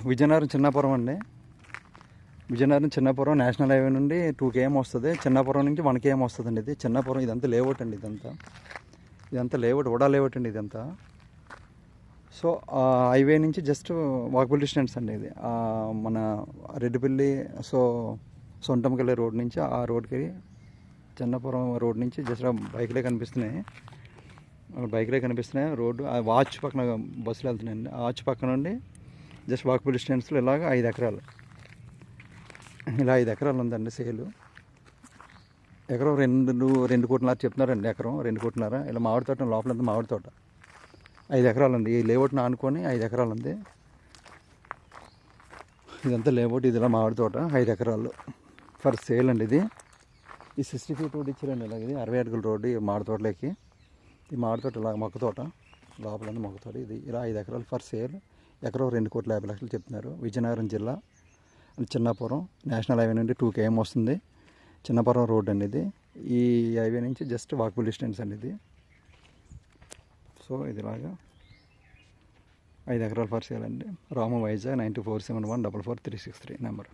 విజయనగరం చిన్నాపురం అండి. Vizianagaram Chinnapuram national highway నుండి 2 km వస్తుంది. చిన్నాపురం నుంచి 1 km వస్తుందండి. ఇది చిన్నాపురం, ఇదంతా లేఅవుట్ అండి. ఇదంతా లేఅవుట్, ఉడా లేఅవుట్ అండి ఇదంతా. సో హైవే నుంచి జస్ట్ వాకబుల్ డిస్టెన్స్ అండి ఇది. మన రెడ్డిపల్లి సొంటంకెళ్ళే రోడ్ నుంచి ఆ రోడ్కి, చిన్నాపురం రోడ్ నుంచి జస్ట్ బైక్లే కనిపిస్తున్నాయి. రోడ్డు ఆ వాచ్ పక్కన బస్సులు వెళ్తున్నాయండి. ఆ వాచ్ పక్కన నుండి జస్ట్ వాకబుల్ డిస్టెన్స్లో ఇలాగ 5 ఎకరాలు, ఇలా 5 ఎకరాలు ఉందండి సేలు. ఎకరం 2 కోట్లన్నర చెప్తున్నారండి. ఎకరం 2 కోట్లన్నర. ఇలా మామిడి తోట లోపలంతా మామిడి తోట 5 ఎకరాలు ఉంది. ఈ లేఅవుట్ని ఆనుకొని 5 ఎకరాలు ఉంది. ఇదంతా లేఅవుట్, ఇది ఇలా మామిడి తోట 5 ఎకరాలు ఫర్ సేల్ అండి. ఇది ఈ 60 feet రోడ్ ఇచ్చారండి. ఇలాగ ఇది 60 అడుగుల రోడ్డు ఈ మామిడి తోటలోకి. ఈ మామిడి తోట ఇలాగ మొక్క తోట, లోపలంతా మొక్క తోట. ఇది ఇలా 5 ఎకరాలు ఫర్ సేల్. ఎకరం 2,50,00,000 చెప్తున్నారు. విజయనగరం జిల్లా చిన్నాపురం నేషనల్ హైవే నుండి 2 km వస్తుంది. చిన్నాపురం రోడ్ అండి ఇది. ఈ హైవే నుంచి జస్ట్ వాకబుల్ డిస్టెన్స్ అండి ఇది. సో ఇదిలాగా 5 ఎకరాలు ఫర్ సేల్ అండి. రాము వైజాగ్ 9471444363 నెంబర్.